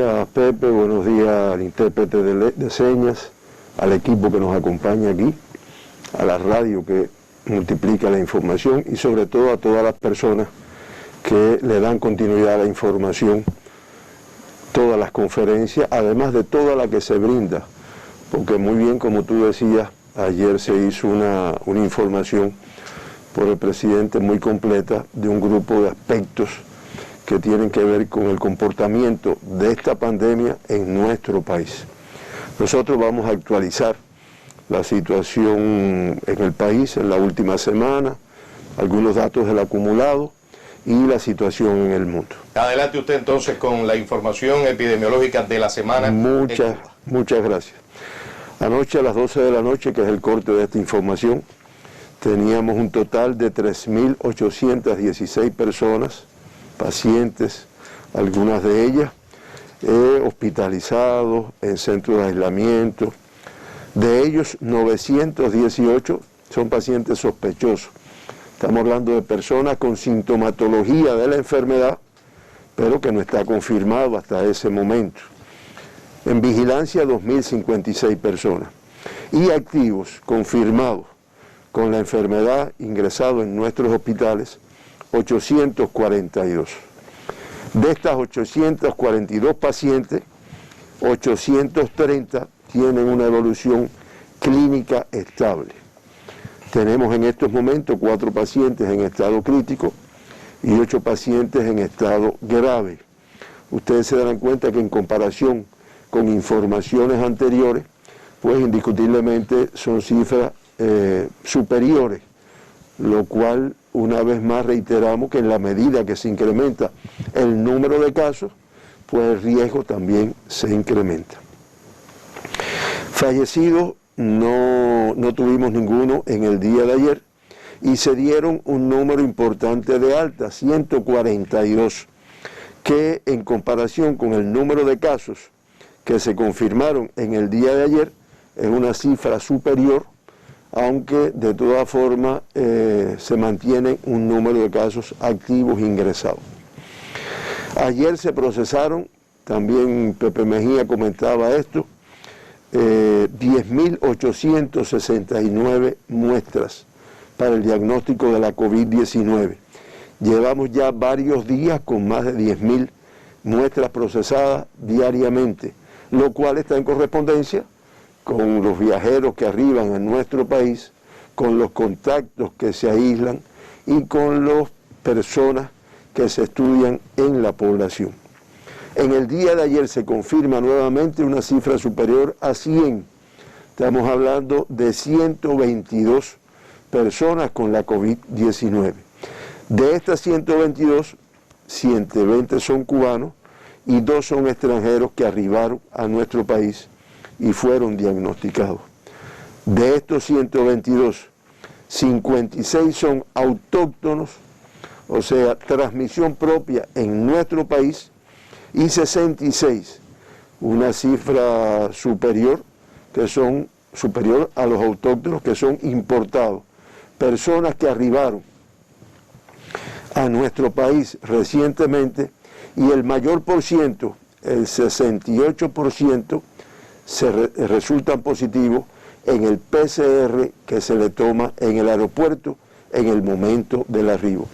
días, Pepe, buenos días al intérprete de señas, al equipo que nos acompaña aquí, a la radio que multiplica la información y sobre todo a todas las personas que le dan continuidad a la información, todas las conferencias, además de toda la que se brinda, porque muy bien, como tú decías, ayer se hizo una información por el presidente muy completa de un grupo de aspectos que tienen que ver con el comportamiento de esta pandemia en nuestro país. Nosotros vamos a actualizar la situación en el país en la última semana, algunos datos del acumulado y la situación en el mundo. Adelante usted entonces con la información epidemiológica de la semana. Muchas gracias. Anoche a las 12 de la noche, que es el corte de esta información, teníamos un total de 3.816 personas, pacientes, algunas de ellas hospitalizados en centros de aislamiento. De ellos, 918 son pacientes sospechosos. Estamos hablando de personas con sintomatología de la enfermedad, pero que no está confirmado hasta ese momento. En vigilancia, 2.056 personas. Y activos, confirmados con la enfermedad, ingresados en nuestros hospitales, 842. De estas 842 pacientes, 830 tienen una evolución clínica estable. Tenemos en estos momentos 4 pacientes en estado crítico y 8 pacientes en estado grave. Ustedes se darán cuenta que en comparación con informaciones anteriores, pues indiscutiblemente son cifras superiores, lo cual una vez más reiteramos que en la medida que se incrementa el número de casos, pues el riesgo también se incrementa. Fallecidos no tuvimos ninguno en el día de ayer y se dieron un número importante de altas, 142, que en comparación con el número de casos que se confirmaron en el día de ayer es una cifra superior, aunque de todas formas se mantiene un número de casos activos ingresados. Ayer se procesaron, también Pepe Mejía comentaba esto, 10.869 muestras para el diagnóstico de la COVID-19. Llevamos ya varios días con más de 10.000 muestras procesadas diariamente, lo cual está en correspondencia con los viajeros que arriban a nuestro país, con los contactos que se aíslan y con las personas que se estudian en la población. En el día de ayer se confirma nuevamente una cifra superior a 100. Estamos hablando de 122 personas con la COVID-19. De estas 122, 120 son cubanos y 2 son extranjeros que arribaron a nuestro país y fueron diagnosticados. De estos 122, 56 son autóctonos, o sea, transmisión propia en nuestro país, y 66, una cifra superior a los autóctonos que son importados, personas que arribaron a nuestro país recientemente, y el mayor por ciento, el 68%, resultan positivos en el PCR que se le toma en el aeropuerto en el momento del arribo.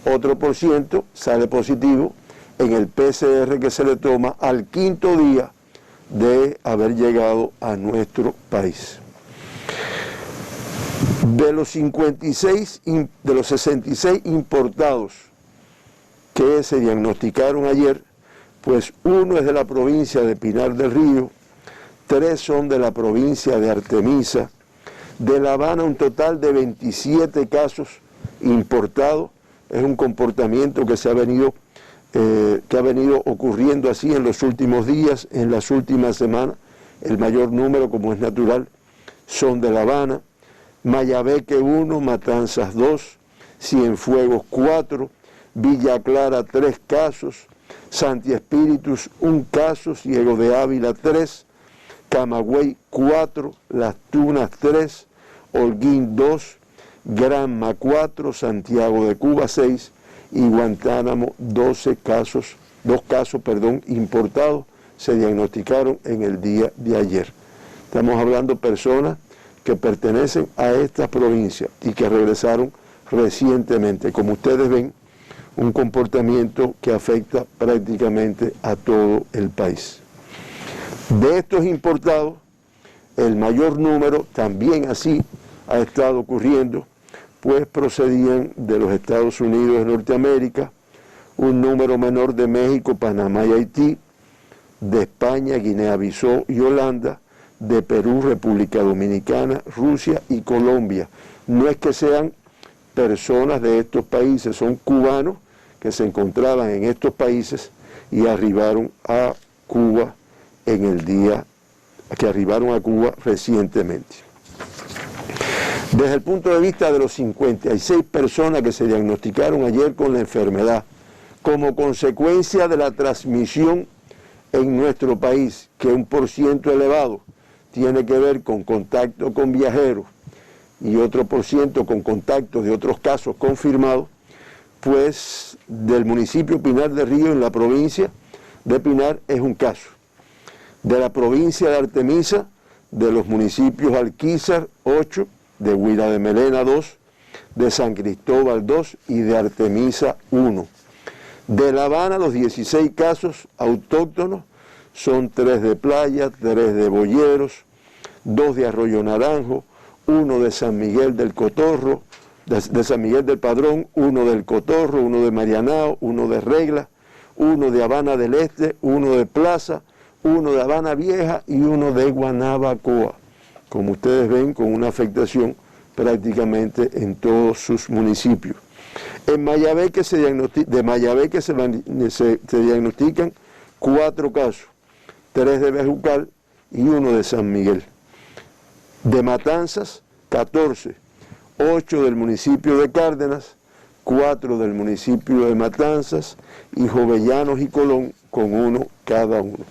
Otro por ciento sale positivo en el PCR que se le toma al 5.º día de haber llegado a nuestro país. De los 66 importados que se diagnosticaron ayer, pues 1 es de la provincia de Pinar del Río, 3 son de la provincia de Artemisa, de La Habana un total de 27 casos importados. Es un comportamiento que ha venido ocurriendo así en los últimos días, en las últimas semanas. El mayor número, como es natural, son de La Habana. Mayabeque 1, Matanzas 2, Cienfuegos 4, Villa Clara 3 casos, Santi Espíritus 1 caso, Ciego de Ávila 3, Camagüey 4, Las Tunas 3, Holguín 2, Granma 4, Santiago de Cuba 6 y Guantánamo 2 casos importados se diagnosticaron en el día de ayer. Estamos hablando de personas que pertenecen a estas provincias y que regresaron recientemente. Como ustedes ven, un comportamiento que afecta prácticamente a todo el país. De estos importados, el mayor número, también así ha estado ocurriendo, pues procedían de los Estados Unidos de Norteamérica, un número menor de México, Panamá y Haití, de España, Guinea-Bissau y Holanda, de Perú, República Dominicana, Rusia y Colombia. No es que sean personas de estos países, son cubanos que se encontraban en estos países y arribaron a Cuba en el día que arribaron a Cuba recientemente. Desde el punto de vista de los 56 personas que se diagnosticaron ayer con la enfermedad, como consecuencia de la transmisión en nuestro país, que un % elevado tiene que ver con contacto con viajeros y otro % con contactos de otros casos confirmados, pues del municipio Pinar de Río en la provincia de Pinar es un caso. De la provincia de Artemisa, de los municipios Alquizar 8, de Huila de Melena 2, de San Cristóbal 2 y de Artemisa 1. De La Habana los 16 casos autóctonos son 3 de Playa, 3 de Boyeros, 2 de Arroyo Naranjo, 1 de San Miguel del Cotorro, de San Miguel del Padrón, 1 del Cotorro, 1 de Marianao, 1 de Regla, 1 de Habana del Este, 1 de Plaza, 1 de Habana Vieja y 1 de Guanabacoa. Como ustedes ven, con una afectación prácticamente en todos sus municipios. En Mayabeque se diagnostican 4 casos, 3 de Bejucal y 1 de San Miguel. De Matanzas, 14, 8 del municipio de Cárdenas, 4 del municipio de Matanzas y Jovellanos y Colón con 1 cada uno.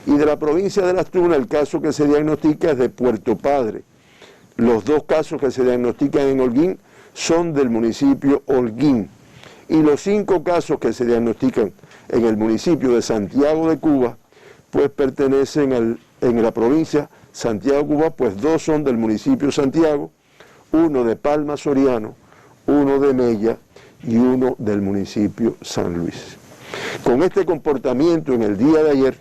Y de la provincia de Las Tunas, el caso que se diagnostica es de Puerto Padre. Los 2 casos que se diagnostican en Holguín son del municipio Holguín. Y los 5 casos que se diagnostican en el municipio de Santiago de Cuba, pues pertenecen en la provincia Santiago de Cuba, pues 2 son del municipio Santiago, 1 de Palma Soriano, 1 de Mella y 1 del municipio San Luis. Con este comportamiento en el día de ayer,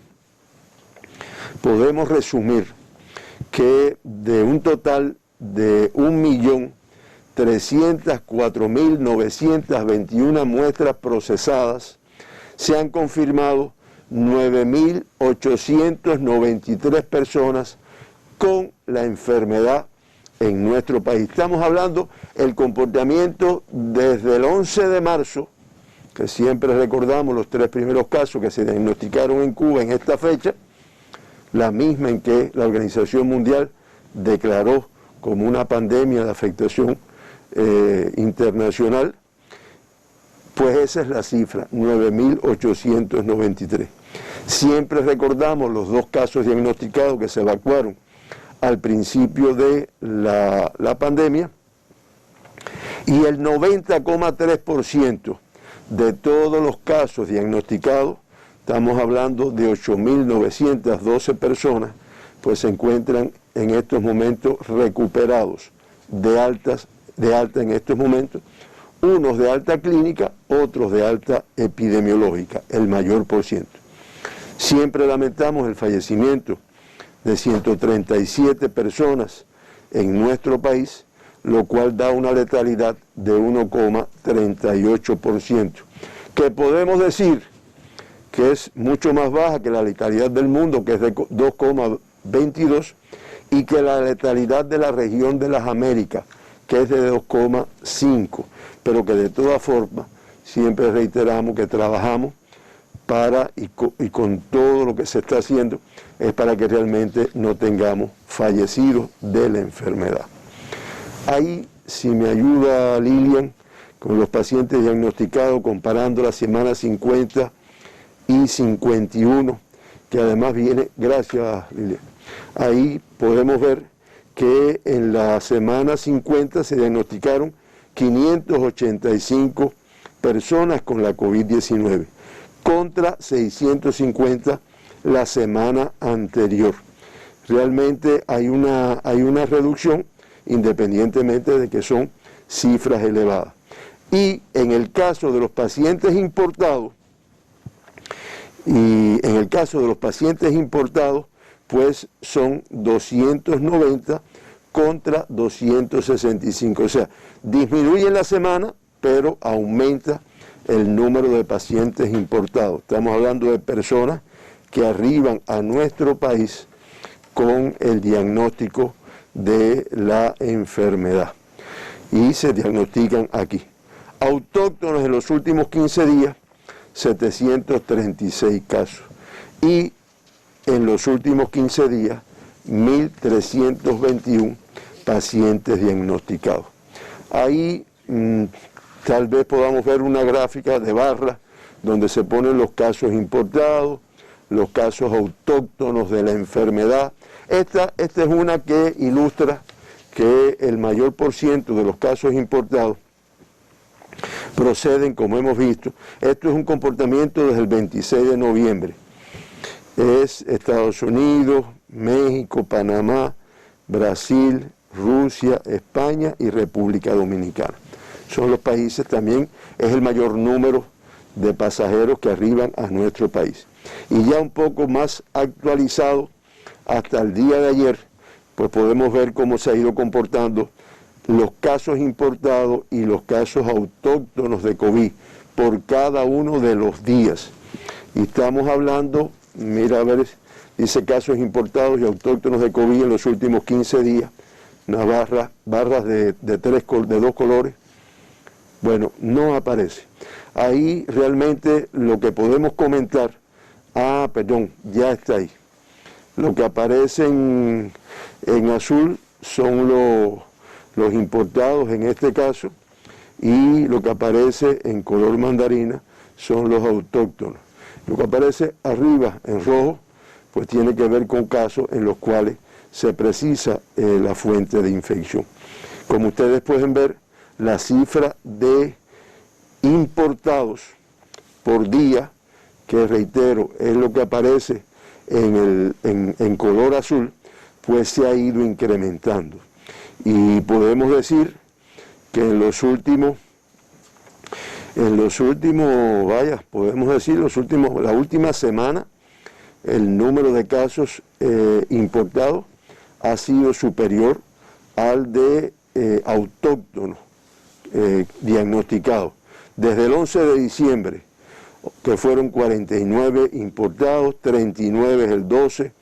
podemos resumir que de un total de 1.304.921 muestras procesadas, se han confirmado 9.893 personas con la enfermedad en nuestro país. Estamos hablando del comportamiento desde el 11 de marzo, que siempre recordamos los 3 primeros casos que se diagnosticaron en Cuba en esta fecha, la misma en que la Organización Mundial declaró como una pandemia de afectación internacional, pues esa es la cifra, 9.893. Siempre recordamos los 2 casos diagnosticados que se evacuaron al principio de la pandemia, y el 90,3% de todos los casos diagnosticados, estamos hablando de 8.912 personas, pues se encuentran en estos momentos recuperados de alta en estos momentos, unos de alta clínica, otros de alta epidemiológica, el mayor %. Siempre lamentamos el fallecimiento de 137 personas en nuestro país, lo cual da una letalidad de 1,38%, que podemos decir que es mucho más baja que la letalidad del mundo, que es de 2,22, y que la letalidad de la región de las Américas, que es de 2,5, pero que de todas formas siempre reiteramos que trabajamos para, y con todo lo que se está haciendo, es para que realmente no tengamos fallecidos de la enfermedad. Ahí, si me ayuda Lilian, con los pacientes diagnosticados, comparando la semana 50 y 51, que además viene, gracias Lilian, ahí podemos ver que en la semana 50 se diagnosticaron 585 personas con la COVID-19, contra 650 la semana anterior. Realmente hay una reducción, independientemente de que son cifras elevadas. Y en el caso de los pacientes importados, pues son 290 contra 265. O sea, disminuye en la semana, pero aumenta el número de pacientes importados. Estamos hablando de personas que arriban a nuestro país con el diagnóstico de la enfermedad y se diagnostican aquí. Autóctonos en los últimos 15 días, 736 casos. Y en los últimos 15 días, 1.321 pacientes diagnosticados. Ahí tal vez podamos ver una gráfica de barras donde se ponen los casos importados, los casos autóctonos de la enfermedad. Esta es una que ilustra que el mayor % de los casos importados proceden, como hemos visto. Esto es un comportamiento desde el 26 de noviembre. Es Estados Unidos, México, Panamá, Brasil, Rusia, España y República Dominicana. Son los países también, es el mayor número de pasajeros que arriban a nuestro país. Y ya un poco más actualizado, hasta el día de ayer, pues podemos ver cómo se ha ido comportando los casos importados y los casos autóctonos de COVID por cada uno de los días. Y estamos hablando, mira a ver, dice casos importados y autóctonos de COVID en los últimos 15 días, unas barras de dos colores. Bueno, no aparece. Ahí realmente lo que podemos comentar, ya está ahí. Lo que aparece en azul son los importados en este caso, y lo que aparece en color mandarina son los autóctonos. Lo que aparece arriba en rojo, pues tiene que ver con casos en los cuales se precisa la fuente de infección. Como ustedes pueden ver, la cifra de importados por día, que reitero, es lo que aparece en color azul, pues se ha ido incrementando. Y podemos decir que la última semana, el número de casos importados ha sido superior al de autóctonos diagnosticados. Desde el 11 de diciembre, que fueron 49 importados, 39 el 12,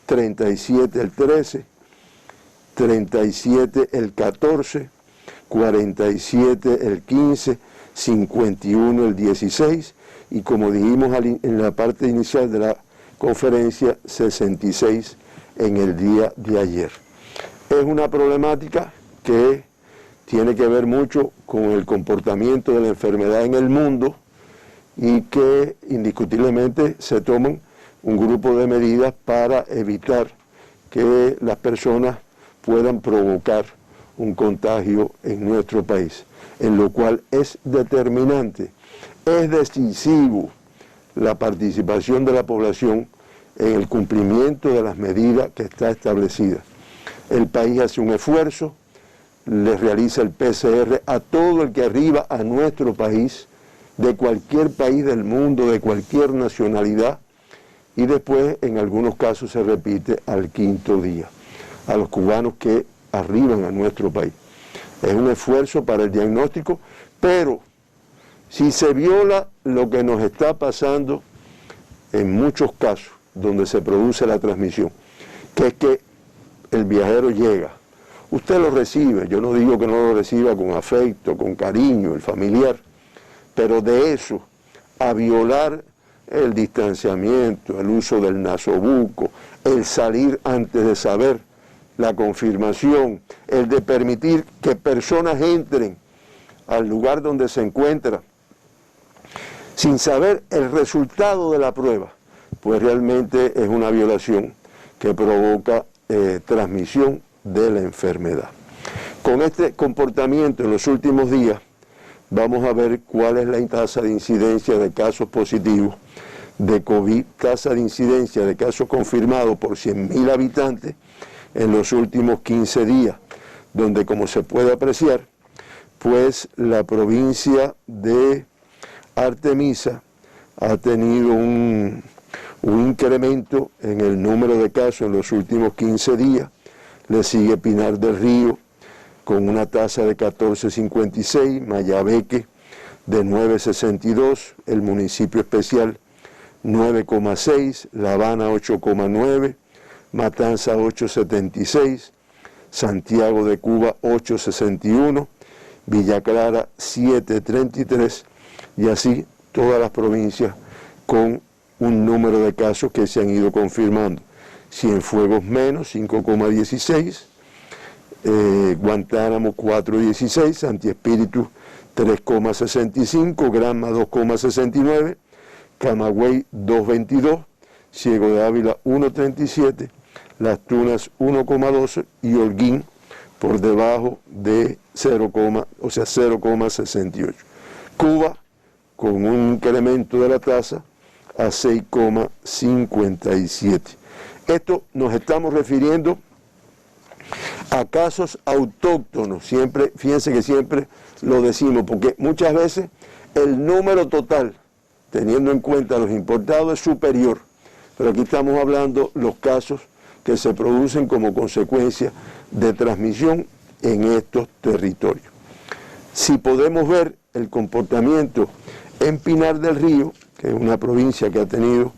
37 el 13, 37 el 14, 47 el 15, 51 el 16 y, como dijimos en la parte inicial de la conferencia, 66 en el día de ayer. Es una problemática que tiene que ver mucho con el comportamiento de la enfermedad en el mundo y que indiscutiblemente se toman un grupo de medidas para evitar que las personas puedan provocar un contagio en nuestro país, en lo cual es determinante, es decisivo la participación de la población en el cumplimiento de las medidas que está establecidas. El país hace un esfuerzo, le realiza el PCR a todo el que arriba a nuestro país, de cualquier país del mundo, de cualquier nacionalidad, y después en algunos casos se repite al 5º día, a los cubanos que arriban a nuestro país. Es un esfuerzo para el diagnóstico, pero si se viola lo que nos está pasando en muchos casos donde se produce la transmisión, que es que el viajero llega, usted lo recibe, yo no digo que no lo reciba con afecto, con cariño, el familiar, pero de eso a violar el distanciamiento, el uso del nasobuco, el salir antes de saber la confirmación, el de permitir que personas entren al lugar donde se encuentran sin saber el resultado de la prueba, pues realmente es una violación que provoca transmisión de la enfermedad. Con este comportamiento en los últimos días, vamos a ver cuál es la tasa de incidencia de casos positivos de COVID, tasa de incidencia de casos confirmados por 100.000 habitantes en los últimos 15 días, donde, como se puede apreciar, pues la provincia de Artemisa ha tenido un incremento en el número de casos en los últimos 15 días. Le sigue Pinar del Río con una tasa de 14.56, Mayabeque de 9.62, el municipio especial 9.6, La Habana 8.9, Matanza 8.76, Santiago de Cuba 8.61, Villa Clara 7.33 y así todas las provincias con un número de casos que se han ido confirmando. Cienfuegos menos 5.16, Guantánamo 4.16, Santi Espíritu 3.65, Granma 2.69, Camagüey 2.22, Ciego de Ávila 1.37, Las Tunas 1.12 y Holguín por debajo de 0.68. Cuba con un incremento de la tasa a 6.57. Esto nos estamos refiriendo a casos autóctonos, siempre, fíjense que siempre lo decimos, porque muchas veces el número total, teniendo en cuenta los importados, es superior, pero aquí estamos hablando los casos que se producen como consecuencia de transmisión en estos territorios. Si podemos ver el comportamiento en Pinar del Río, que es una provincia que ha tenido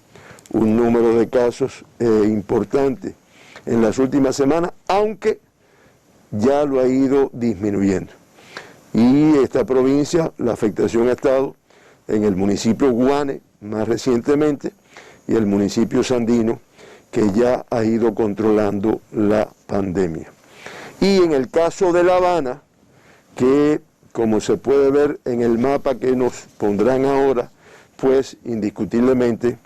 un número de casos importante en las últimas semanas, aunque ya lo ha ido disminuyendo. Y esta provincia, la afectación ha estado en el municipio Guane, más recientemente, y el municipio Sandino, que ya ha ido controlando la pandemia. Y en el caso de La Habana, que como se puede ver en el mapa que nos pondrán ahora, pues indiscutiblemente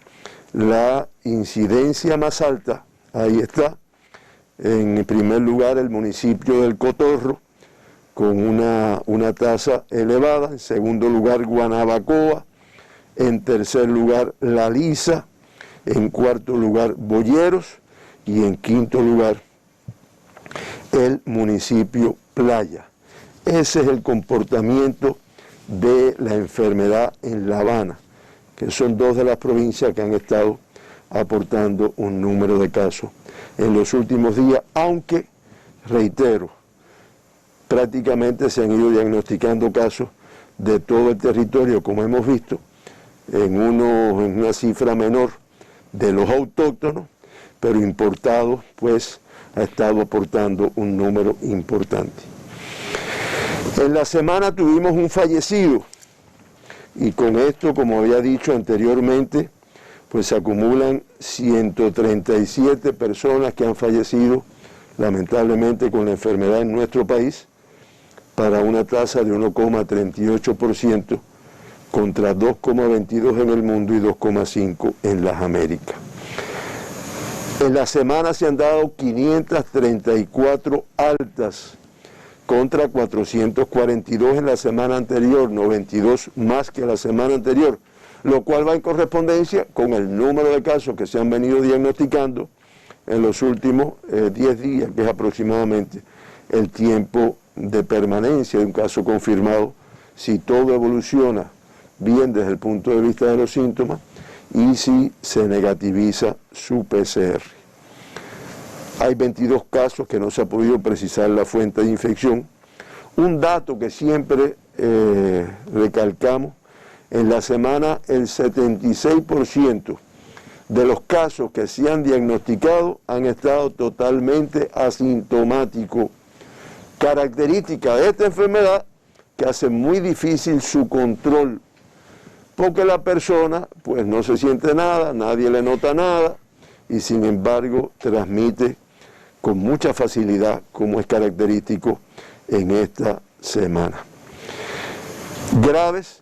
la incidencia más alta, ahí está, en primer lugar el municipio del Cotorro, con una tasa elevada, en segundo lugar Guanabacoa, en tercer lugar La Lisa, en cuarto lugar Boyeros y en quinto lugar el municipio Playa. Ese es el comportamiento de la enfermedad en La Habana, que son dos de las provincias que han estado aportando un número de casos en los últimos días, aunque, reitero, prácticamente se han ido diagnosticando casos de todo el territorio, como hemos visto, en una cifra menor de los autóctonos, pero importados, pues ha estado aportando un número importante. En la semana tuvimos un fallecido, y con esto, como había dicho anteriormente, pues se acumulan 137 personas que han fallecido lamentablemente con la enfermedad en nuestro país, para una tasa de 1,38% contra 2,22 en el mundo y 2,5 en las Américas. En la semana se han dado 534 altas contra 442 en la semana anterior, 92 más que la semana anterior, lo cual va en correspondencia con el número de casos que se han venido diagnosticando en los últimos 10 días, que es aproximadamente el tiempo de permanencia de un caso confirmado, si todo evoluciona bien desde el punto de vista de los síntomas y si se negativiza su PCR. Hay 22 casos que no se ha podido precisar la fuente de infección. Un dato que siempre recalcamos: en la semana el 76% de los casos que se han diagnosticado han estado totalmente asintomáticos, característica de esta enfermedad que hace muy difícil su control, porque la persona pues no se siente nada, nadie le nota nada, y sin embargo transmite con mucha facilidad, como es característico en esta semana. Graves,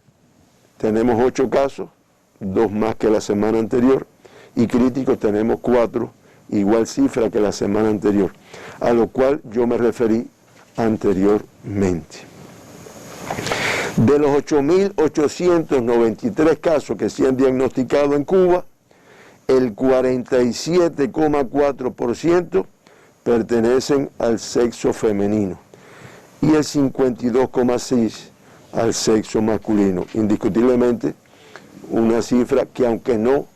tenemos 8 casos, 2 más que la semana anterior, y críticos tenemos 4, igual cifra que la semana anterior, a lo cual yo me referí anteriormente. De los 8.893 casos que se han diagnosticado en Cuba, el 47,4% pertenecen al sexo femenino y el 52,6% al sexo masculino. Indiscutiblemente una cifra que aunque no,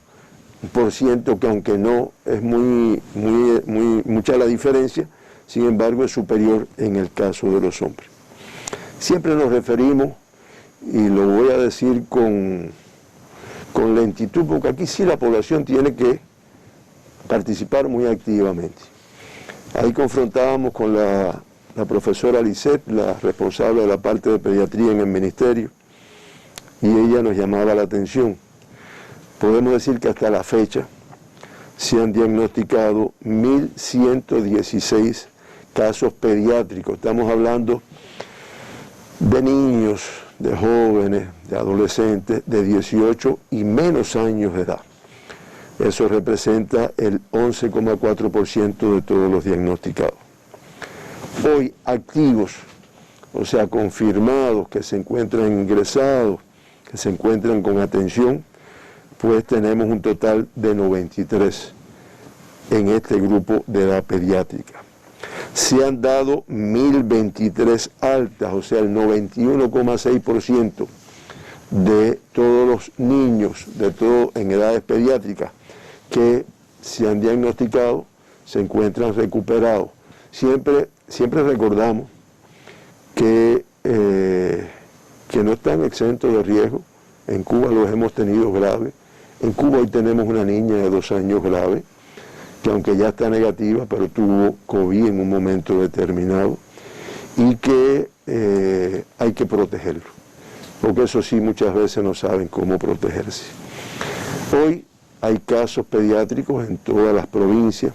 un por ciento que aunque no es mucha la diferencia, sin embargo es superior en el caso de los hombres. Siempre nos referimos, y lo voy a decir con lentitud, porque aquí sí la población tiene que participar muy activamente. Ahí confrontábamos con la profesora Lisette, la responsable de la parte de pediatría en el ministerio, y ella nos llamaba la atención. Podemos decir que hasta la fecha se han diagnosticado 1.116 casos pediátricos. Estamos hablando de niños, de jóvenes, de adolescentes de 18 y menos años de edad. Eso representa el 11,4% de todos los diagnosticados. Hoy activos, o sea, confirmados, que se encuentran ingresados, que se encuentran con atención, pues tenemos un total de 93 en este grupo de edad pediátrica. Se han dado 1.023 altas, o sea, el 91,6% de todos los niños, de todo en edades pediátricas, que se han diagnosticado, se encuentran recuperados. Siempre recordamos que no están exentos de riesgo. En Cuba los hemos tenido graves. En Cuba hoy tenemos una niña de 2 años grave, que aunque ya está negativa, pero tuvo COVID en un momento determinado, y que hay que protegerlo, porque eso sí, muchas veces no saben cómo protegerse. Hoy hay casos pediátricos en todas las provincias.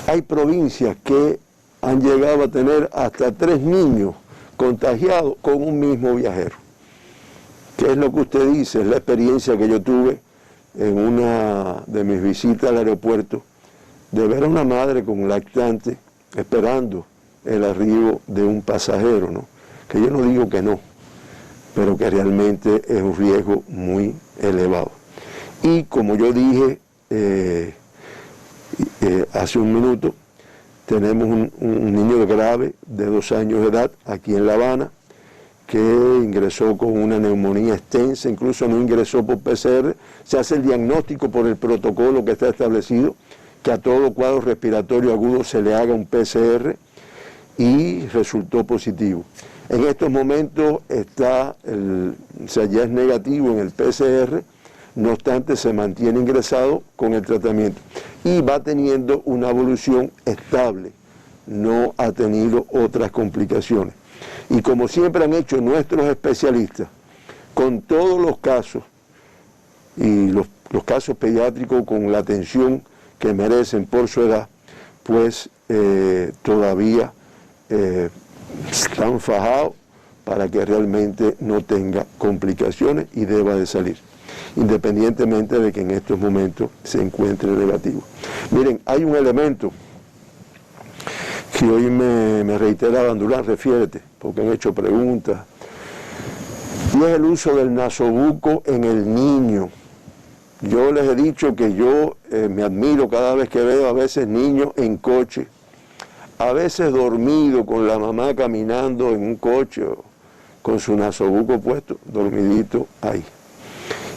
Hay provincias que han llegado a tener hasta 3 niños contagiados con un mismo viajero. ¿Qué es lo que usted dice? Es la experiencia que yo tuve en una de mis visitas al aeropuerto, de ver a una madre con lactante esperando el arribo de un pasajero, ¿no? Que yo no digo que no, pero que realmente es un riesgo muy elevado. Y como yo dije hace un minuto, tenemos un niño grave de 2 años de edad aquí en La Habana, que ingresó con una neumonía extensa, incluso no ingresó por PCR, se hace el diagnóstico por el protocolo que está establecido, que a todo cuadro respiratorio agudo se le haga un PCR, y resultó positivo. En estos momentos ya es negativo en el PCR, no obstante se mantiene ingresado con el tratamiento y va teniendo una evolución estable, no ha tenido otras complicaciones. Y como siempre han hecho nuestros especialistas, con todos los casos, y los casos pediátricos con la atención que merecen por su edad, pues todavía están fajados para que realmente no tenga complicaciones y deba de salir, independientemente de que en estos momentos se encuentre negativo. Miren, hay un elemento que hoy me reiteraba Durán, refiérete, porque han hecho preguntas, y es el uso del nasobuco en el niño. Yo les he dicho que yo me admiro cada vez que veo a veces niños en coche, a veces dormido con la mamá caminando en un coche con su nasobuco puesto, dormidito ahí.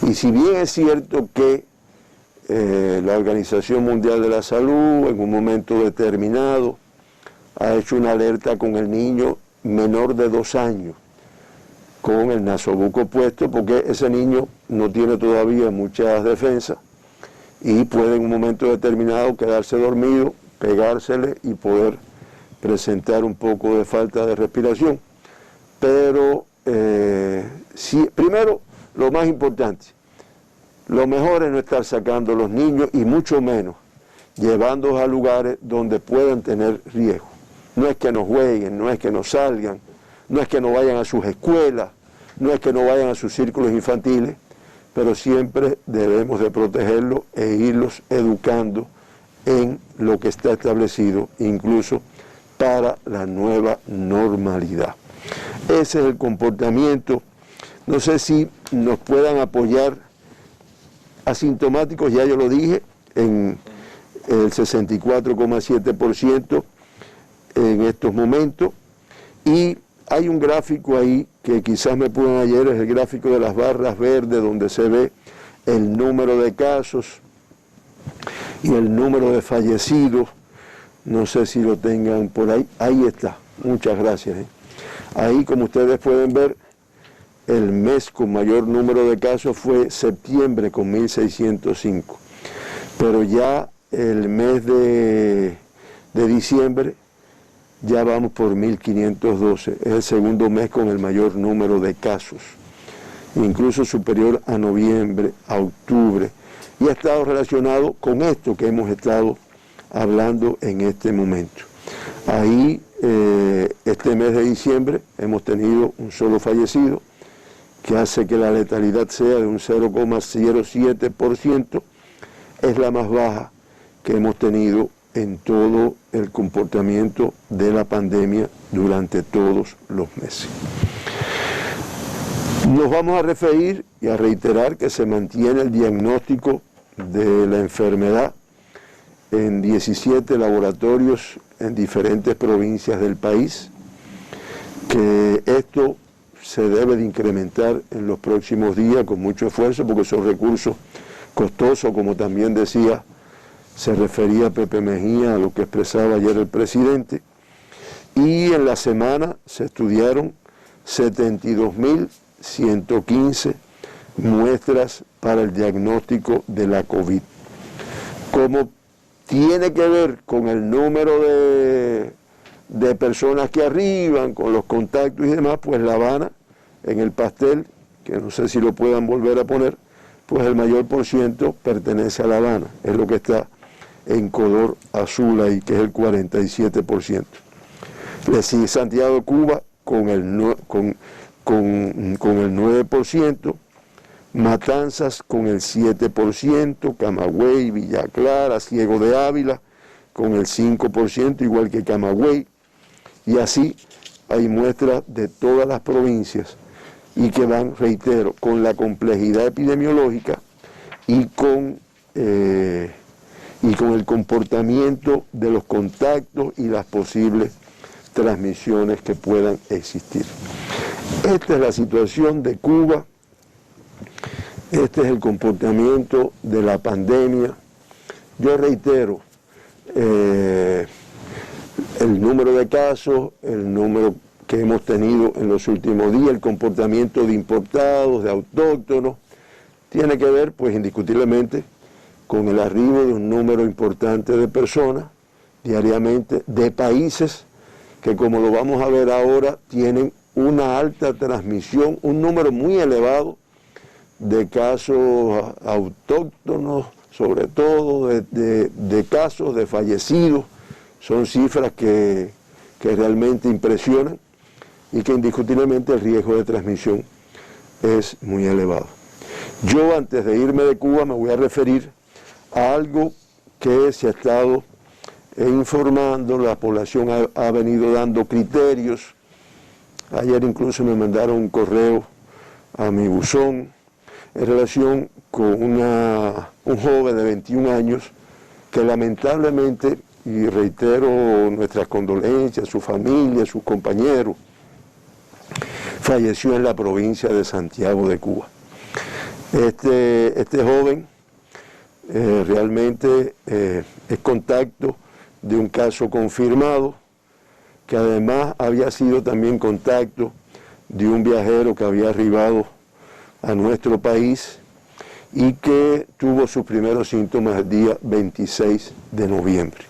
Y si bien es cierto que la Organización Mundial de la Salud en un momento determinado ha hecho una alerta con el niño menor de 2 años, con el nasobuco puesto, porque ese niño no tiene todavía muchas defensas y puede en un momento determinado quedarse dormido, pegársele y poder presentar un poco de falta de respiración. Pero primero, lo más importante, lo mejor es no estar sacando a los niños y mucho menos llevándolos a lugares donde puedan tener riesgo. No es que no jueguen, no es que no salgan, no es que no vayan a sus escuelas, no es que no vayan a sus círculos infantiles, pero siempre debemos de protegerlos e irlos educando en lo que está establecido, incluso para la nueva normalidad. Ese es el comportamiento. No sé si nos puedan apoyar asintomáticos, ya yo lo dije, en el 64,7% en estos momentos. Y hay un gráfico ahí que quizás me pongan ayer, es el gráfico de las barras verdes, donde se ve el número de casos y el número de fallecidos. No sé si lo tengan por ahí. Ahí está. Muchas gracias. Ahí, como ustedes pueden ver, el mes con mayor número de casos fue septiembre con 1.605. Pero ya el mes de diciembre ya vamos por 1.512. Es el segundo mes con el mayor número de casos, incluso superior a noviembre, a octubre. Y ha estado relacionado con esto que hemos estado hablando en este momento. Ahí, este mes de diciembre, hemos tenido un solo fallecido, que hace que la letalidad sea de un 0,07%, es la más baja que hemos tenido en todo el comportamiento de la pandemia durante todos los meses. Nos vamos a referir y a reiterar que se mantiene el diagnóstico de la enfermedad en 17 laboratorios en diferentes provincias del país, que esto se debe de incrementar en los próximos días con mucho esfuerzo, porque son recursos costosos, como también decía, se refería Pepe Mejía a lo que expresaba ayer el presidente. Y en la semana se estudiaron 72.115 muestras para el diagnóstico de la COVID. Como tiene que ver con el número de personas que arriban, con los contactos y demás, pues La Habana, en el pastel, que no sé si lo puedan volver a poner, pues el mayor por ciento pertenece a La Habana, es lo que está en color azul ahí, que es el 47%. Le sigue Santiago de Cuba con el 9%, Matanzas con el 7%, Camagüey, Villa Clara, Ciego de Ávila con el 5%, igual que Camagüey, y así hay muestras de todas las provincias y que van, reitero, con la complejidad epidemiológica y con el comportamiento de los contactos y las posibles transmisiones que puedan existir. Esta es la situación de Cuba, este es el comportamiento de la pandemia. Yo reitero, el número de casos, el número que hemos tenido en los últimos días, el comportamiento de importados, de autóctonos, tiene que ver, pues indiscutiblemente, con el arribo de un número importante de personas diariamente, de países que, como lo vamos a ver ahora, tienen una alta transmisión, un número muy elevado de casos autóctonos, sobre todo de casos de fallecidos. Son cifras que realmente impresionan y que indiscutiblemente el riesgo de transmisión es muy elevado. Yo, antes de irme de Cuba, me voy a referir a algo que se ha estado informando, la población ha venido dando criterios. Ayer incluso me mandaron un correo a mi buzón en relación con un joven de 21 años que lamentablemente, y reitero nuestras condolencias, su familia, sus compañeros, falleció en la provincia de Santiago de Cuba. Este joven realmente es contacto de un caso confirmado, que además había sido también contacto de un viajero que había arribado a nuestro país y que tuvo sus primeros síntomas el día 26 de noviembre.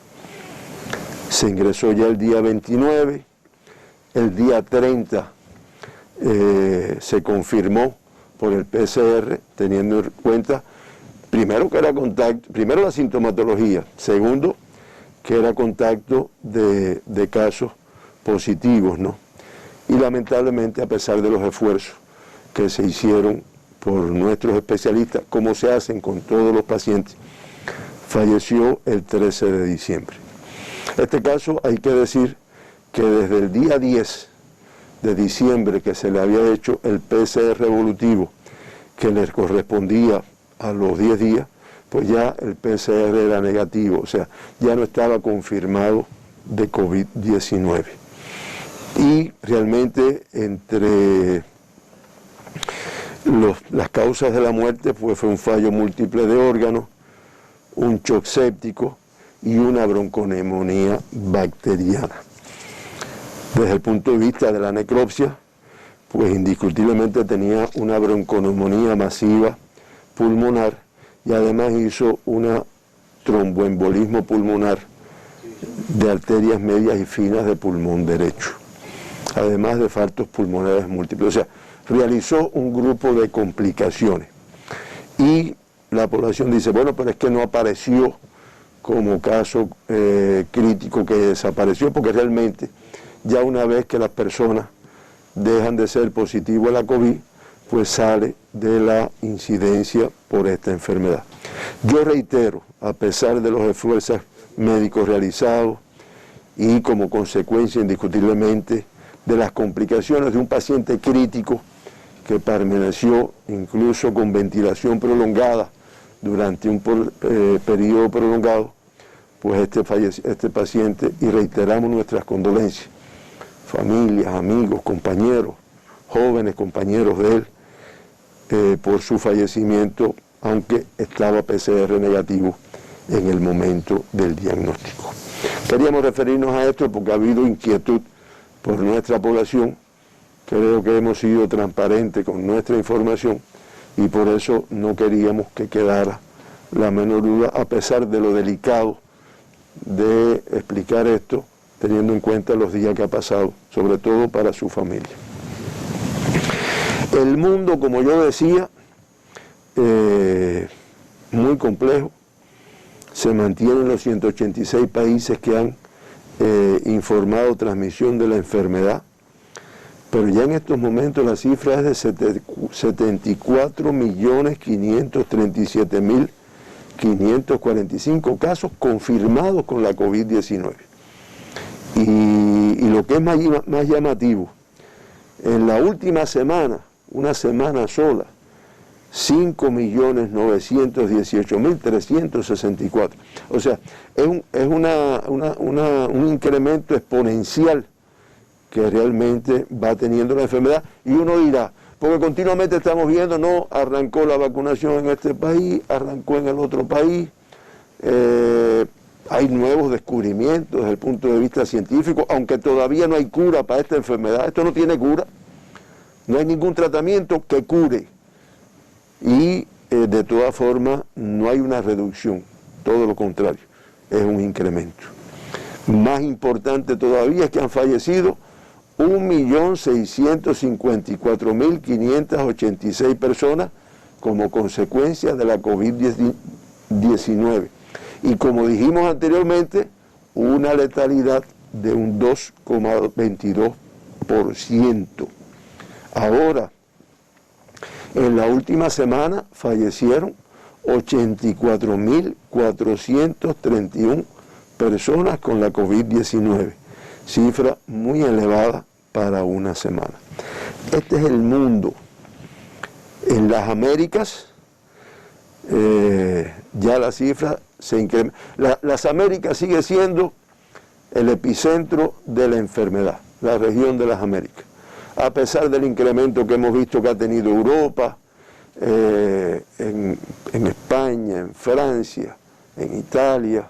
Se ingresó ya el día 29, el día 30 se confirmó por el PCR, teniendo en cuenta, primero que era contacto, primero la sintomatología, segundo que era contacto de casos positivos, ¿no? Y lamentablemente, a pesar de los esfuerzos que se hicieron por nuestros especialistas, como se hacen con todos los pacientes, falleció el 13 de diciembre. Este caso hay que decir que desde el día 10 de diciembre que se le había hecho el PCR evolutivo que le correspondía a los 10 días, pues ya el PCR era negativo, o sea, ya no estaba confirmado de COVID-19. Y realmente entre las causas de la muerte pues fue un fallo múltiple de órganos, un shock séptico y una bronconeumonía bacteriana. Desde el punto de vista de la necropsia, pues indiscutiblemente tenía una bronconeumonía masiva pulmonar y además hizo un tromboembolismo pulmonar de arterias medias y finas de pulmón derecho, además de infartos pulmonares múltiples. O sea, realizó un grupo de complicaciones. Y la población dice, bueno, pero es que no apareció como caso crítico que desapareció, porque realmente ya una vez que las personas dejan de ser positivos a la COVID, pues sale de la incidencia por esta enfermedad. Yo reitero, a pesar de los esfuerzos médicos realizados y como consecuencia indiscutiblemente de las complicaciones de un paciente crítico que permaneció incluso con ventilación prolongada durante un periodo prolongado, pues este paciente, y reiteramos nuestras condolencias, familias, amigos, compañeros, jóvenes compañeros de él, por su fallecimiento, aunque estaba PCR negativo en el momento del diagnóstico. Queríamos referirnos a esto porque ha habido inquietud por nuestra población. Creo que hemos sido transparentes con nuestra información y por eso no queríamos que quedara la menor duda, a pesar de lo delicado de explicar esto, teniendo en cuenta los días que ha pasado, sobre todo para su familia. El mundo, como yo decía, muy complejo, se mantienen los 186 países que han informado transmisión de la enfermedad, pero ya en estos momentos la cifra es de 74.537.545 casos confirmados con la COVID-19. Y lo que es más llamativo, en la última semana, una semana sola, 5.918.364. O sea, es un incremento exponencial que realmente va teniendo la enfermedad. Y uno dirá, porque continuamente estamos viendo, no, arrancó la vacunación en este país, arrancó en el otro país, hay nuevos descubrimientos desde el punto de vista científico, aunque todavía no hay cura para esta enfermedad. Esto no tiene cura, no hay ningún tratamiento que cure. Y de todas formas no hay una reducción, todo lo contrario, es un incremento. Más importante todavía es que han fallecido 1.654.586 personas como consecuencia de la COVID-19. Y como dijimos anteriormente, una letalidad de un 2,22%. Ahora, en la última semana fallecieron 84.431 personas con la COVID-19, cifra muy elevada para una semana. Este es el mundo. En las Américas, ya la cifra se incrementa. Las Américas sigue siendo el epicentro de la enfermedad, la región de las Américas. A pesar del incremento que hemos visto que ha tenido Europa, en España, en Francia, en Italia,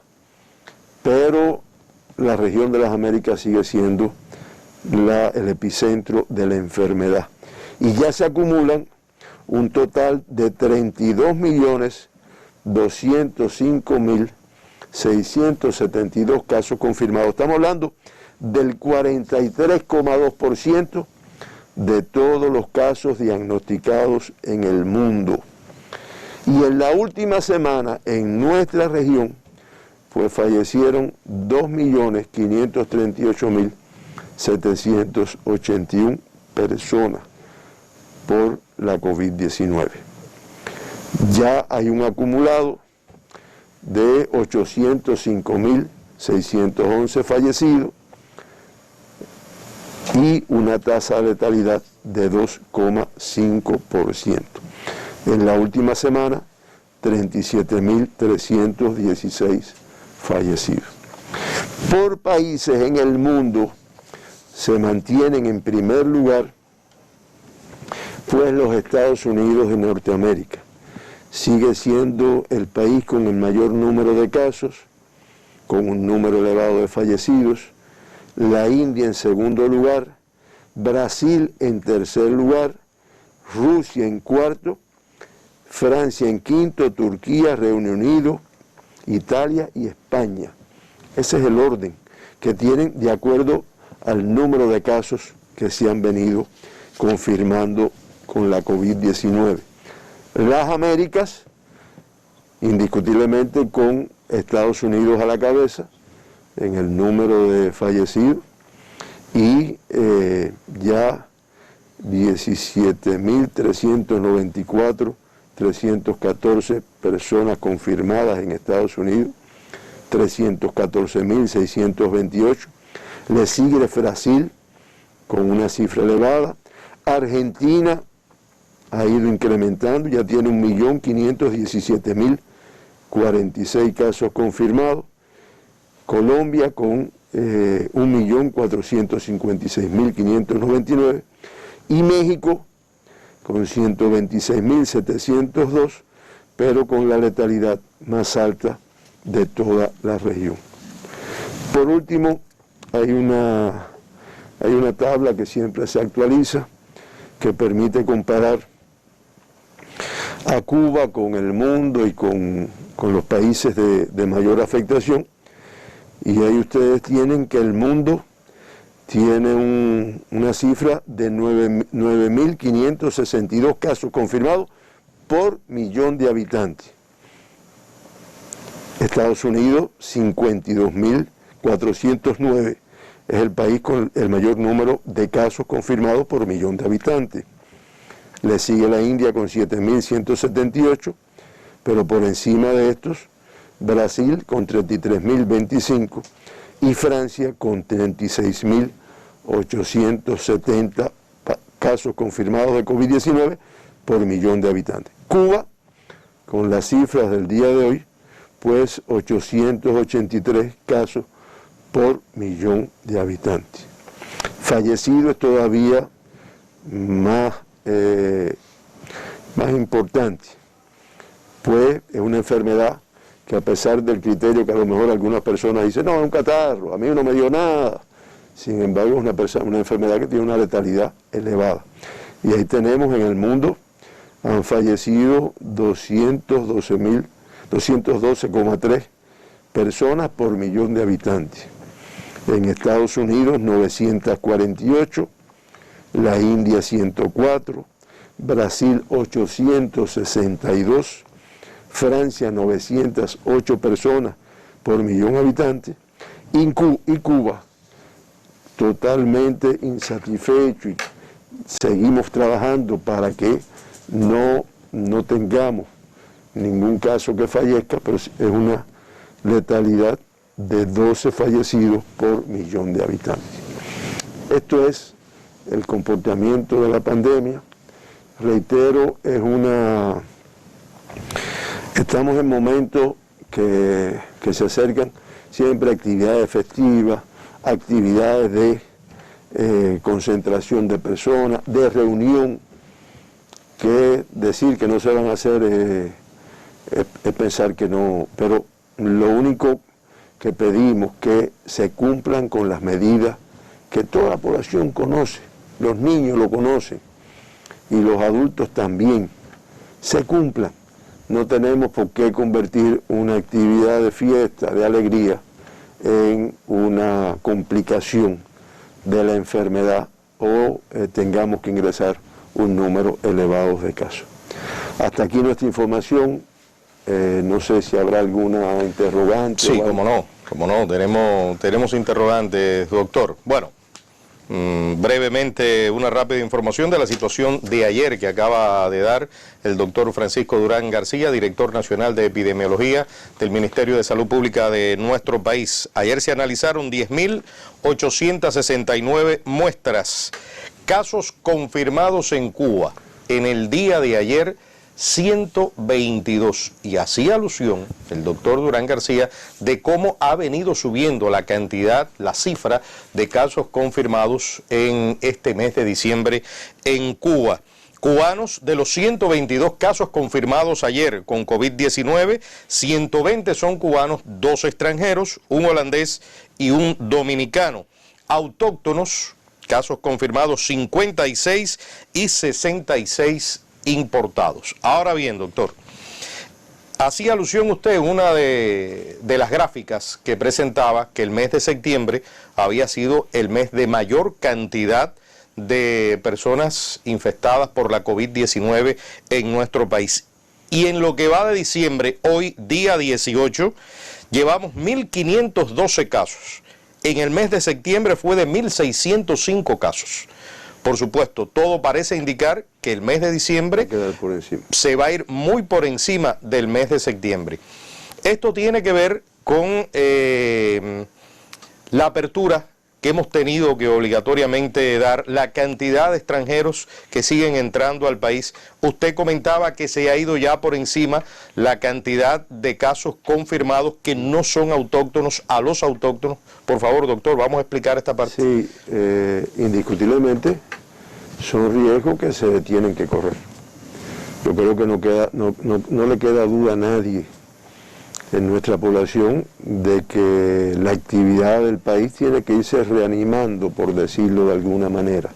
pero la región de las Américas sigue siendo el epicentro de la enfermedad. Y ya se acumulan un total de 32.205.672 casos confirmados. Estamos hablando del 43,2% de todos los casos diagnosticados en el mundo. Y en la última semana, en nuestra región, pues fallecieron 2.538.781 personas por la COVID-19. Ya hay un acumulado de 805.611 fallecidos y una tasa de letalidad de 2,5%. En la última semana 37.316 fallecidos. Por países en el mundo se mantienen en primer lugar pues los Estados Unidos de Norteamérica. Sigue siendo el país con el mayor número de casos, con un número elevado de fallecidos. La India en segundo lugar, Brasil en tercer lugar, Rusia en cuarto, Francia en quinto, Turquía, Reino Unido, Italia y España. Ese es el orden que tienen de acuerdo al número de casos que se han venido confirmando con la COVID-19. Las Américas, indiscutiblemente con Estados Unidos a la cabeza en el número de fallecidos y ya 17.394, 314 personas confirmadas en Estados Unidos, 314.628. Le sigue Brasil con una cifra elevada. Argentina ha ido incrementando, ya tiene 1.517.046 casos confirmados. Colombia con 1.456.599 y México con 126.702, pero con la letalidad más alta de toda la región. Por último, hay una tabla que siempre se actualiza, que permite comparar a Cuba con el mundo y con los países de mayor afectación. Y ahí ustedes tienen que el mundo tiene una cifra de 9.562 casos confirmados por millón de habitantes. Estados Unidos, 52.409, es el país con el mayor número de casos confirmados por millón de habitantes. Le sigue la India con 7.178, pero por encima de estos, Brasil con 33.025 y Francia con 36.870 casos confirmados de COVID-19 por millón de habitantes. Cuba, con las cifras del día de hoy, pues 883 casos por millón de habitantes. Fallecidos todavía más importante, pues es una enfermedad que a pesar del criterio que a lo mejor algunas personas dicen, no, es un catarro, a mí no me dio nada. Sin embargo, es una enfermedad que tiene una letalidad elevada. Y ahí tenemos en el mundo, han fallecido 212,3 personas por millón de habitantes. En Estados Unidos, 948, la India 104, Brasil 862, Francia 908 personas por millón de habitantes, y Cuba totalmente insatisfecho, y seguimos trabajando para que no tengamos ningún caso que fallezca, pero es una letalidad de 12 fallecidos por millón de habitantes. Esto es el comportamiento de la pandemia. Reitero, estamos en momentos que se acercan siempre actividades festivas, actividades de concentración de personas, de reunión, que decir que no se van a hacer es pensar que no, pero lo único que pedimos que se cumplan con las medidas que toda la población conoce, los niños lo conocen y los adultos también, se cumplan. No tenemos por qué convertir una actividad de fiesta, de alegría, en una complicación de la enfermedad o tengamos que ingresar un número elevado de casos. Hasta aquí nuestra información. No sé si habrá alguna interrogante. Sí, cómo no, tenemos interrogantes, doctor. Bueno, brevemente una rápida información de la situación de ayer que acaba de dar el doctor Francisco Durán García, director nacional de epidemiología del Ministerio de Salud Pública de nuestro país. Ayer se analizaron 10.869 muestras, casos confirmados en Cuba. En el día de ayer 122. Y hacía alusión el doctor Durán García de cómo ha venido subiendo la cantidad, la cifra de casos confirmados en este mes de diciembre en Cuba. Cubanos, de los 122 casos confirmados ayer con COVID-19, 120 son cubanos, 2 extranjeros, un holandés y un dominicano. Autóctonos, casos confirmados 56 y 66 importados. Ahora bien, doctor, hacía alusión usted en una de las gráficas que presentaba que el mes de septiembre había sido el mes de mayor cantidad de personas infectadas por la COVID-19 en nuestro país. Y en lo que va de diciembre, hoy día 18, llevamos 1.512 casos. En el mes de septiembre fue de 1.605 casos. Por supuesto, todo parece indicar que el mes de diciembre se va a ir muy por encima del mes de septiembre. Esto tiene que ver con la apertura que hemos tenido que obligatoriamente dar, la cantidad de extranjeros que siguen entrando al país. Usted comentaba que se ha ido ya por encima la cantidad de casos confirmados que no son autóctonos a los autóctonos. Por favor, doctor, vamos a explicar esta parte. Sí, indiscutiblemente son riesgos que se tienen que correr. Yo creo que no le queda duda a nadie en nuestra población de que la actividad del país tiene que irse reanimando, por decirlo de alguna manera.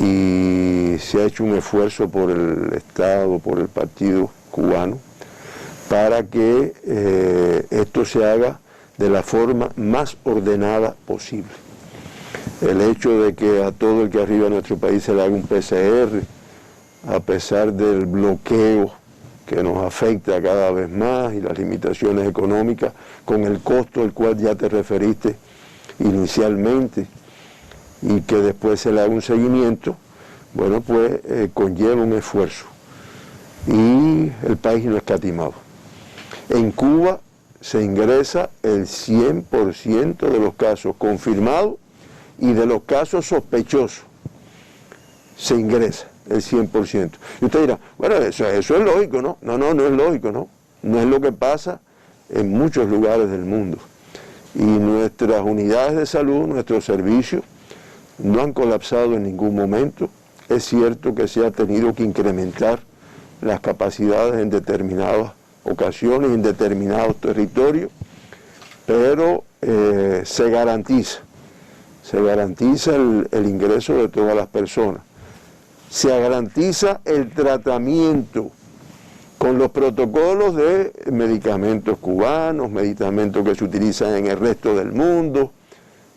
Y se ha hecho un esfuerzo por el Estado, por el partido cubano, para que esto se haga de la forma más ordenada posible. El hecho de que a todo el que arriba en nuestro país se le haga un PCR, a pesar del bloqueo que nos afecta cada vez más y las limitaciones económicas, con el costo al cual ya te referiste inicialmente, y que después se le haga un seguimiento, bueno, pues conlleva un esfuerzo. Y el país no escatimado. En Cuba se ingresa el 100% de los casos confirmados y de los casos sospechosos. Se ingresa el 100%. Y usted dirá, bueno, eso es lógico, ¿no? No es lógico, ¿no? No es lo que pasa en muchos lugares del mundo. Y nuestras unidades de salud, nuestros servicios, no han colapsado en ningún momento. Es cierto que se ha tenido que incrementar las capacidades en determinadas ocasiones, en determinados territorios, pero se garantiza el ingreso de todas las personas. Se garantiza el tratamiento con los protocolos de medicamentos cubanos, medicamentos que se utilizan en el resto del mundo,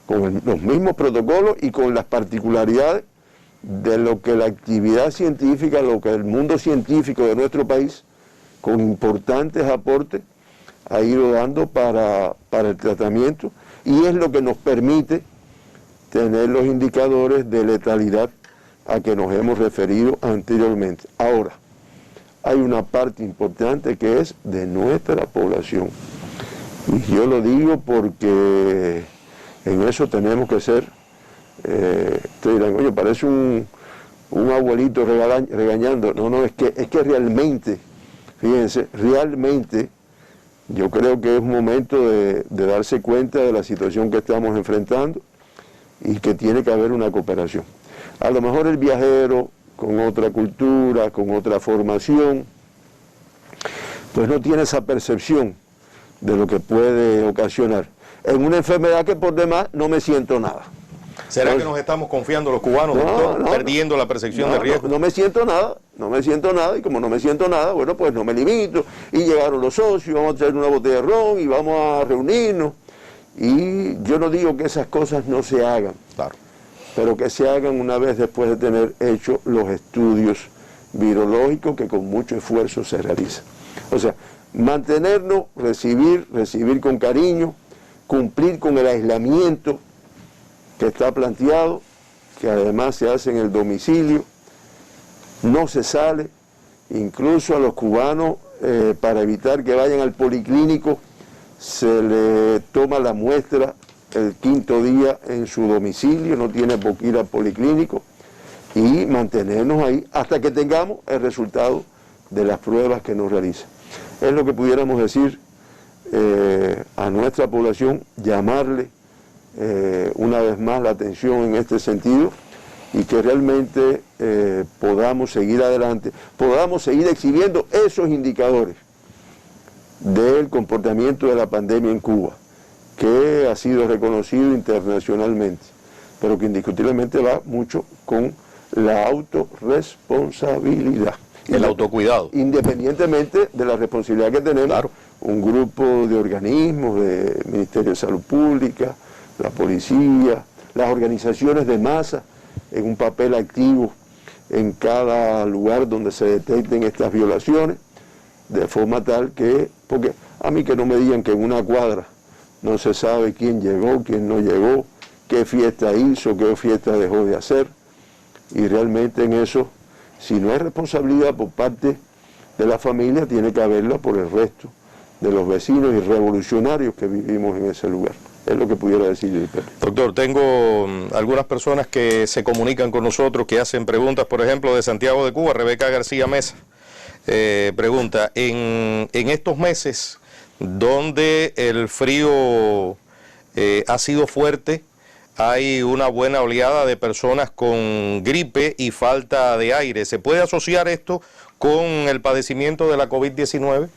con los mismos protocolos y con las particularidades de lo que la actividad científica, lo que el mundo científico de nuestro país, con importantes aportes, ha ido dando para el tratamiento, y es lo que nos permite tener los indicadores de letalidad a que nos hemos referido anteriormente. Ahora, hay una parte importante que es de nuestra población. Y yo lo digo porque en eso tenemos que ser, ustedes dirán, oye, parece un abuelito regañando. No, es que realmente, fíjense, realmente yo creo que es un momento de darse cuenta de la situación que estamos enfrentando y que tiene que haber una cooperación. A lo mejor el viajero con otra cultura, con otra formación, pues no tiene esa percepción de lo que puede ocasionar. En una enfermedad que por demás no me siento nada. ¿Será entonces, que nos estamos confiando los cubanos, doctor, perdiendo la percepción de riesgo? No me siento nada, y como no me siento nada, bueno, pues no me limito, y llegaron los socios, vamos a traer una botella de ron, y vamos a reunirnos, y yo no digo que esas cosas no se hagan. Claro. Pero que se hagan una vez después de tener hecho los estudios virológicos que con mucho esfuerzo se realizan. O sea, mantenernos, recibir con cariño, cumplir con el aislamiento que está planteado, que además se hace en el domicilio, no se sale, incluso a los cubanos, para evitar que vayan al policlínico, se le toma la muestra el 5º día en su domicilio, no tiene por qué ir al policlínico, y mantenernos ahí hasta que tengamos el resultado de las pruebas que nos realizan. Es lo que pudiéramos decir a nuestra población, llamarle una vez más la atención en este sentido, y que realmente podamos seguir adelante, podamos seguir exhibiendo esos indicadores del comportamiento de la pandemia en Cuba, que ha sido reconocido internacionalmente, pero que indiscutiblemente va mucho con la autorresponsabilidad. El autocuidado. Independientemente de la responsabilidad que tenemos, claro, un grupo de organismos, del Ministerio de Salud Pública, la policía, las organizaciones de masa, en un papel activo en cada lugar donde se detecten estas violaciones, de forma tal que, porque a mí que no me digan que en una cuadra no se sabe quién llegó, quién no llegó, qué fiesta hizo, qué fiesta dejó de hacer, y realmente en eso, si no hay responsabilidad por parte de la familia, tiene que haberla por el resto de los vecinos y revolucionarios que vivimos en ese lugar. Es lo que pudiera decir yo. Doctor, tengo algunas personas que se comunican con nosotros, que hacen preguntas, por ejemplo, de Santiago de Cuba. Rebeca García Mesa pregunta, en estos meses donde el frío ha sido fuerte, hay una buena oleada de personas con gripe y falta de aire. ¿Se puede asociar esto con el padecimiento de la COVID-19?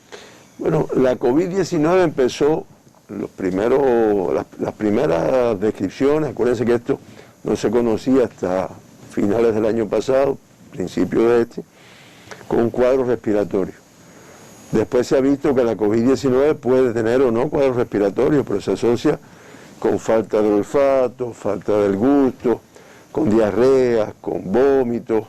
Bueno, la COVID-19 empezó, las primeras descripciones, acuérdense que esto no se conocía hasta finales del año pasado, principios de este, con un cuadro respiratorio. Después se ha visto que la COVID-19 puede tener o no cuadros respiratorios, pero se asocia con falta de olfato, falta del gusto, con diarreas, con vómitos,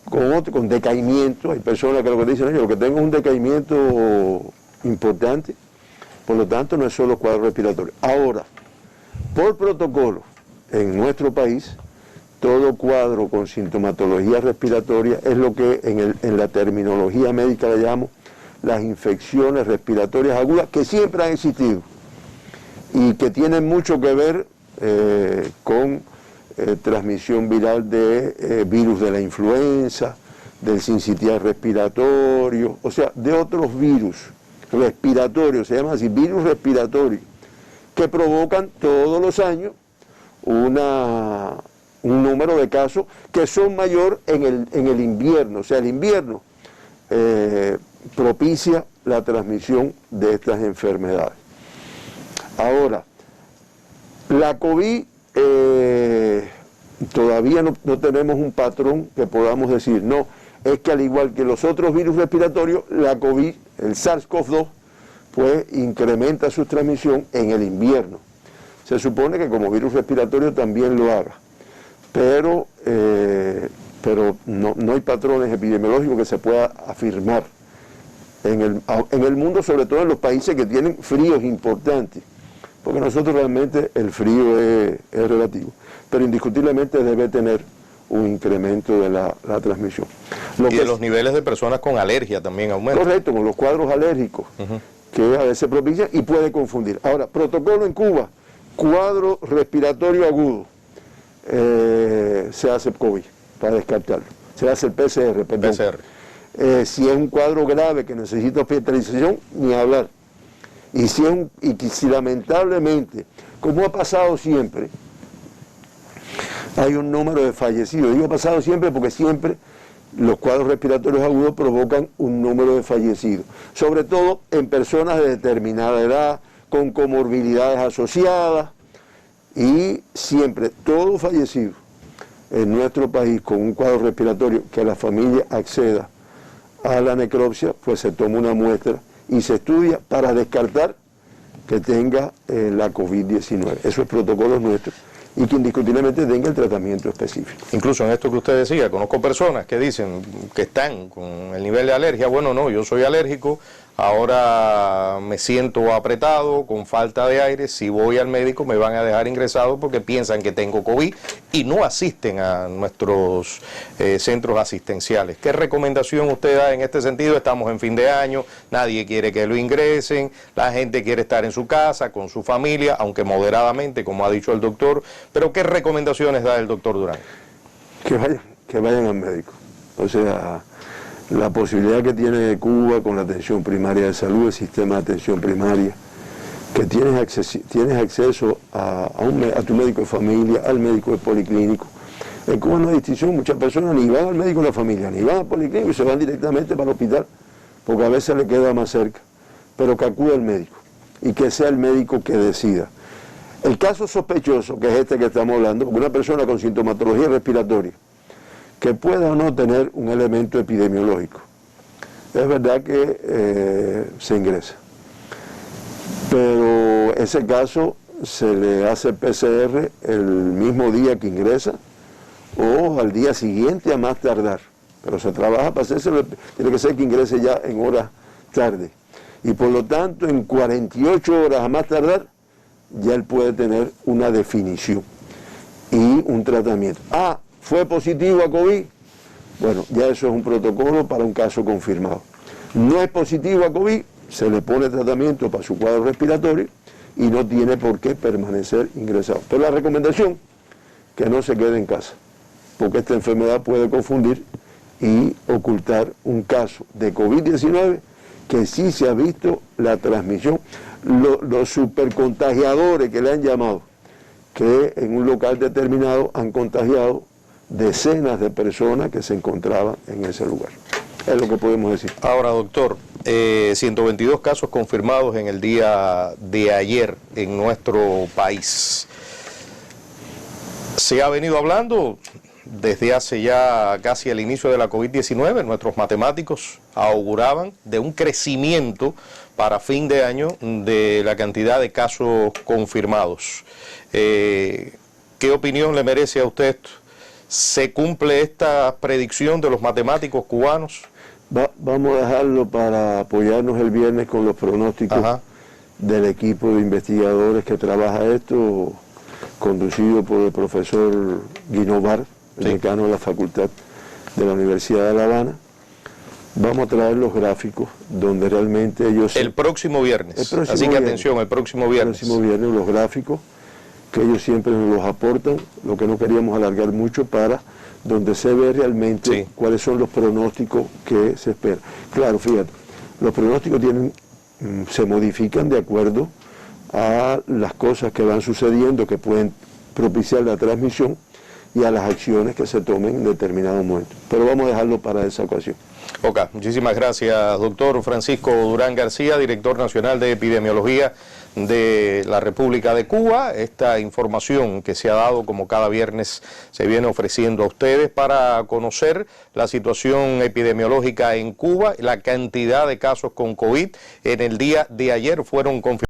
con decaimiento. Hay personas que lo que dicen, oye, lo que tengo es un decaimiento importante, por lo tanto no es solo cuadro respiratorio. Ahora, por protocolo, en nuestro país, todo cuadro con sintomatología respiratoria es lo que en la terminología médica le llamamos las infecciones respiratorias agudas, que siempre han existido y que tienen mucho que ver con transmisión viral de virus de la influenza, del sincitial respiratorio, o sea, de otros virus respiratorios, se llama así, virus respiratorios, que provocan todos los años un número de casos que son mayor en el invierno. O sea, el invierno propicia la transmisión de estas enfermedades. Ahora, la COVID todavía no tenemos un patrón que podamos decir, no, es que al igual que los otros virus respiratorios, la COVID, el SARS-CoV-2, pues incrementa su transmisión en el invierno. Se supone que como virus respiratorio también lo haga, pero no hay patrones epidemiológicos que se pueda afirmar en el mundo, sobre todo en los países que tienen fríos importantes, porque nosotros realmente el frío es relativo, pero indiscutiblemente debe tener un incremento de la transmisión. Y de los niveles de personas con alergia también aumentan. Correcto, con los cuadros alérgicos, que a veces propician y puede confundir. Ahora, protocolo en Cuba, cuadro respiratorio agudo, se hace COVID para descartarlo, se hace el PCR, perdón. Si es un cuadro grave que necesita hospitalización, ni hablar. Y si lamentablemente, como ha pasado siempre, hay un número de fallecidos. Digo pasado siempre porque siempre los cuadros respiratorios agudos provocan un número de fallecidos, sobre todo en personas de determinada edad, con comorbilidades asociadas, y siempre todo fallecido en nuestro país con un cuadro respiratorio que la familia acceda a la necropsia, pues se toma una muestra y se estudia para descartar que tenga la COVID-19. Eso es protocolo nuestro, y que indiscutiblemente tenga el tratamiento específico. Incluso en esto que usted decía, conozco personas que dicen que están con el nivel de alergia, bueno, no, yo soy alérgico, ahora me siento apretado, con falta de aire, si voy al médico me van a dejar ingresado porque piensan que tengo COVID y no asisten a nuestros centros asistenciales. ¿Qué recomendación usted da en este sentido? Estamos en fin de año, nadie quiere que lo ingresen, la gente quiere estar en su casa, con su familia, aunque moderadamente, como ha dicho el doctor, pero ¿qué recomendaciones da el doctor Durán? Que vayan al médico. O sea, la posibilidad que tiene Cuba con la atención primaria de salud, el sistema de atención primaria, que tienes acceso a tu médico de familia, al médico de policlínico. En Cuba no hay distinción, muchas personas ni van al médico de la familia, ni van al policlínico y se van directamente para el hospital, porque a veces le queda más cerca, pero que acude al médico y que sea el médico que decida. El caso sospechoso, que es este que estamos hablando, porque una persona con sintomatología respiratoria, que pueda o no tener un elemento epidemiológico, es verdad que se ingresa. Pero ese caso se le hace PCR el mismo día que ingresa o al día siguiente a más tardar. Pero se trabaja para hacerse, tiene que ser que ingrese ya en horas tarde. Y por lo tanto, en 48 horas a más tardar, ya él puede tener una definición y un tratamiento. Ah, ¿fue positivo a COVID? Bueno, ya eso es un protocolo para un caso confirmado. No es positivo a COVID, se le pone tratamiento para su cuadro respiratorio y no tiene por qué permanecer ingresado. Pero la recomendación, que no se quede en casa, porque esta enfermedad puede confundir y ocultar un caso de COVID-19 que sí se ha visto la transmisión, los supercontagiadores que le han llamado, que en un local determinado han contagiado decenas de personas que se encontraban en ese lugar. Es lo que podemos decir. Ahora, doctor, 122 casos confirmados en el día de ayer en nuestro país. Se ha venido hablando desde hace ya casi el inicio de la COVID-19, nuestros matemáticos auguraban de un crecimiento para fin de año de la cantidad de casos confirmados. ¿Qué opinión le merece a usted esto? ¿Se cumple esta predicción de los matemáticos cubanos? Vamos a dejarlo para apoyarnos el viernes con los pronósticos del equipo de investigadores que trabaja esto, conducido por el profesor Guinovar, el decano de la Facultad de la Universidad de La Habana. Vamos a traer los gráficos donde realmente ellos... El próximo viernes, así que atención, el próximo viernes. El próximo viernes los gráficos que ellos siempre nos los aportan, lo que no queríamos alargar mucho, para donde se ve realmente cuáles son los pronósticos que se esperan. Claro, fíjate, los pronósticos se modifican de acuerdo a las cosas que van sucediendo, que pueden propiciar la transmisión, y a las acciones que se tomen en determinado momento. Pero vamos a dejarlo para esa ocasión. Ok, muchísimas gracias, doctor Francisco Durán García, director nacional de epidemiología de la República de Cuba. Esta información que se ha dado, como cada viernes se viene ofreciendo a ustedes, para conocer la situación epidemiológica en Cuba. La cantidad de casos con COVID en el día de ayer fueron confirmados.